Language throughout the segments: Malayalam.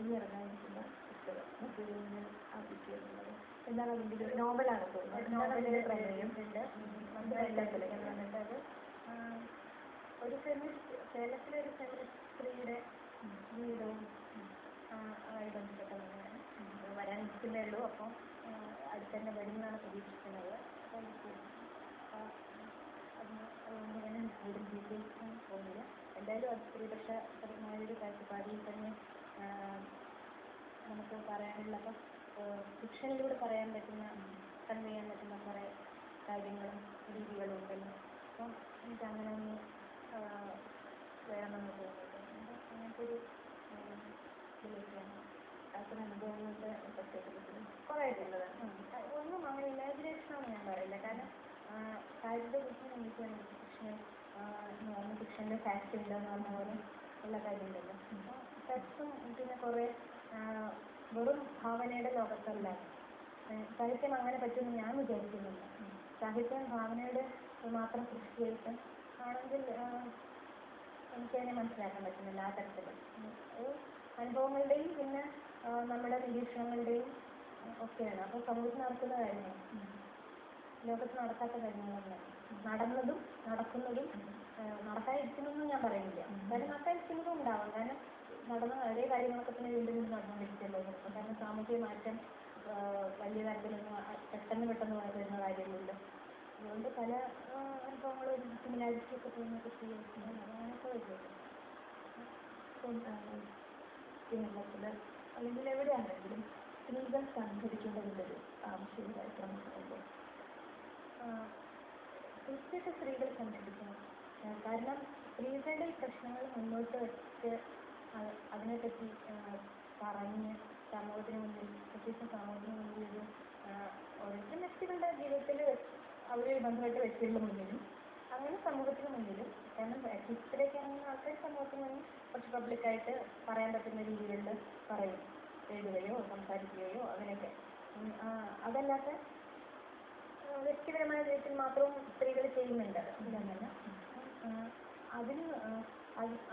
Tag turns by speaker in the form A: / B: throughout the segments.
A: ഇനി ഇറങ്ങാനിരിക്കുന്ന പുസ്തകം മറ്റൊരു ആപ്ലിക്കേഷനുള്ളത് എന്താണ് അതിൻ്റെ ഒരു നോവലാണ് തോന്നുന്നത്. നോവലിൻ്റെ പ്രമേയം
B: വന്നിട്ട് അത് ഒരു കേരളത്തിലെ ഒരു ഫെമിനിസ്റ്റ് സ്ത്രീയുടെ ജീവിതവും ആയി ബന്ധപ്പെട്ട തന്നെയാണ്. വരാനിരിക്കുന്നേ ഉള്ളൂ. അപ്പം അടുത്തന്നെ വരുമെന്നാണ് പ്രതീക്ഷിക്കുന്നത്. അതുകൊണ്ട് തന്നെ കൂടുതൽ ഡീറ്റെയിൽസും പോകുന്നില്ല. എന്തായാലും അത് സ്ത്രീപക്ഷപരമായൊരു കാഴ്ചപ്പാടിൽ തന്നെ നമുക്ക് പറയാനുള്ള, അപ്പം ഫിക്ഷനിലൂടെ പറയാൻ പറ്റുന്ന, കൺവേ ചെയ്യാൻ പറ്റുന്ന കുറേ കാര്യങ്ങളും രീതികളും ഉണ്ടല്ലോ. അപ്പം എനിക്ക് അങ്ങനെ ഒന്ന് വേണമെന്ന് തോന്നുന്നുണ്ട്. അങ്ങനത്തെ ഒരു ഇതിലേക്കാണ്
A: അത്തരം അനുഭവങ്ങളുടെ പശ്ചാത്തലത്തിൽ
B: കുറേ ഉള്ളത്. ഒന്നും അങ്ങനെ ഇമാജിനേഷനാണെന്ന് ഞാൻ പറയില്ല. കാരണം കാര്യത്തെ കുറിച്ച് നമുക്ക് ഫിക്ഷൻ നോർമൽ ഫിക്ഷനിൽ ഫാക്ട് ഉണ്ടെന്ന് പറഞ്ഞ പോലെ ഉള്ള കാര്യമുണ്ടല്ലോ. ഫാക്ട്സും പിന്നെ കുറേ വെറും ഭാവനയുടെ ലോകത്തല്ല. സാഹിത്യം അങ്ങനെ പറ്റുമെന്ന് ഞാൻ വിചാരിക്കുന്നില്ല. സാഹിത്യം ഭാവനയുടെ മാത്രം സൃഷ്ടിയായിട്ട് ആണെങ്കിൽ എനിക്കതിനെ മനസ്സിലാക്കാൻ പറ്റുന്നില്ല. ആ തരത്തിൽ അനുഭവങ്ങളുടെയും പിന്നെ നമ്മുടെ നിരീക്ഷണങ്ങളുടെയും ഒക്കെയാണ്. അപ്പോൾ സമൂഹത്തിൽ നടക്കുന്ന കാര്യങ്ങൾ, ലോകത്ത് നടക്കാത്ത കാര്യങ്ങളൊന്നും, നടന്നതും നടക്കുന്നതും നടക്കാതിരിക്കുന്നതെന്നും ഞാൻ പറയുന്നില്ല. കാരണം നടക്കാതിരിക്കുന്നതും ഉണ്ടാവും. കാരണം നടന്ന അതേ കാര്യങ്ങളൊക്കെ തന്നെ വീണ്ടും വീണ്ടും നടന്നുകൊണ്ടിരിക്കുകയല്ലോ. കാരണം സാമൂഹിക മാറ്റം വലിയ തരത്തിലൊന്നും പെട്ടെന്ന് വരുന്ന കാര്യങ്ങളില്ല. അതുകൊണ്ട് പല അനുഭവങ്ങളും സിമിലാരിറ്റി ഒക്കെ തോന്നുന്നൊക്കെ ചെയ്യുന്നത് അങ്ങനെയൊക്കെ വരുന്നത്
A: കേരളത്തിൽ അല്ലെങ്കിൽ എവിടെയാണെങ്കിലും സ്ത്രീകൾ സംഘടിക്കേണ്ടതിൻ്റെ ഒരു ആവശ്യമായിട്ട് നമുക്ക് തോന്നുന്നു.
B: തീർച്ചയായിട്ടും സ്ത്രീകൾ സംഘടിക്കണം. കാരണം സ്ത്രീകളുടെ പ്രശ്നങ്ങൾ മുന്നോട്ട് വെച്ച് അതിനെപ്പറ്റി പറഞ്ഞ് സമൂഹത്തിന് മുന്നിൽ, പ്രത്യേകിച്ച് സമൂഹത്തിന് മുന്നിൽ ഒരു ഓരോരുത്തരും വ്യക്തികളുടെ ജീവിതത്തിൽ അവരുമായി ബന്ധപ്പെട്ട വ്യക്തികളുടെ മുന്നിലും അങ്ങനെ സമൂഹത്തിന് മുന്നിലും, കാരണം അറ്റ്ലീസ്റ്റിലേക്ക് ഇറങ്ങുന്ന ആൾക്കാർ സമൂഹത്തിന് മുന്നിൽ കുറച്ച് പബ്ലിക്കായിട്ട് പറയാൻ പറ്റുന്ന രീതികളിൽ പറയും, എഴുതുകയോ സംസാരിക്കുകയോ അങ്ങനെയൊക്കെ. അതല്ലാത്ത വ്യക്തിപരമായ ജീവിതത്തിൽ മാത്രവും സ്ത്രീകൾ ചെയ്യുന്നുണ്ട് ഇല്ലെന്നല്ല.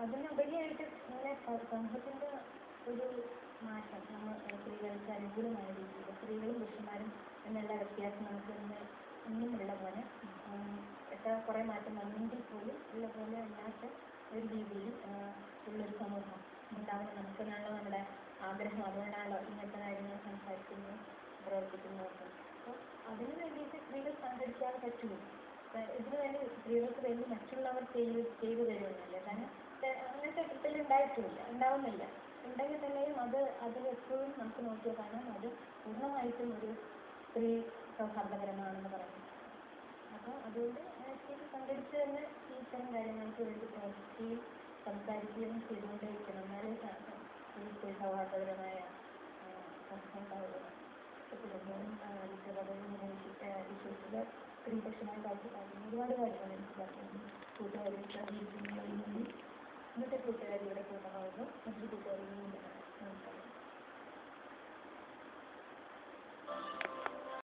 B: അതിനുപരിയായിട്ട് ഇങ്ങനെ സമൂഹത്തിൻ്റെ ഒരു മാറ്റം നമ്മൾ സ്ത്രീകൾക്ക് അനുകൂലമായ രീതിയിൽ സ്ത്രീകളും പുരുഷന്മാരും എന്നുള്ള വ്യത്യാസം നമുക്ക് ഇന്നും ഉള്ള പോലെ കുറേ മാറ്റം വന്നെങ്കിൽ പോലും ഉള്ള പോലെ അല്ലാത്ത ഒരു രീതിയിൽ ഉള്ളൊരു സമൂഹം ഉണ്ടാവണം നമുക്കെന്നാണല്ലോ നമ്മുടെ ആഗ്രഹം. അതുകൊണ്ടാണല്ലോ ഇങ്ങനത്തെ കാര്യങ്ങൾ സംസാരിക്കുന്നത്, പ്രവർത്തിക്കുന്നതൊക്കെ. അപ്പോൾ അതിന് വേണ്ടിയിട്ട് സ്ത്രീകൾ സംഘടിച്ചാൽ പറ്റുള്ളൂ. ഇതിനു വേണ്ടി സ്ത്രീകൾക്ക് വേണ്ടി മറ്റുള്ളവർ ചെയ്തു തരുമെന്നില്ല. കാരണം അങ്ങനത്തെ കിട്ടൽ ഉണ്ടാവുന്നില്ല. ഉണ്ടെങ്കിൽ തന്നെയും അതിലെപ്പോഴും നമുക്ക് നോക്കിയാൽ കാണാം അത് പൂർണ്ണമായിട്ടും ഒരു സ്ത്രീ സൗഹാർദ്ദപരമാണെന്ന് പറയുന്നത്. അപ്പോൾ അതുകൊണ്ട് സ്ത്രീകൾ സംഘടിച്ച് തന്നെ ഈ ഇത്തരം കാര്യങ്ങൾക്ക് വേണ്ടി പ്രവർത്തിക്കുകയും സംസാരിക്കുകയും ചെയ്തുകൊണ്ടേയിരിക്കണം. എന്നാലേ ഈ സ്ത്രീ സൗഹാർദ്ദപരമായ സംസ്ഥാനത്താവുക.
A: വിശ്വസിച്ച സ്ത്രീപക്ഷമായ കാഴ്ചപ്പാടിന് ഒരുപാട് കാര്യങ്ങൾ എനിക്ക് പറഞ്ഞു. കൂട്ടുകാരി സഹകരിക്കുന്നതിന് വേണ്ടി ഇന്നത്തെ കൂട്ടുകാരിയുടെ പൂർണ്ണമാകുന്നു. മറ്റൊരു കൂട്ടുകാരികളുണ്ട്.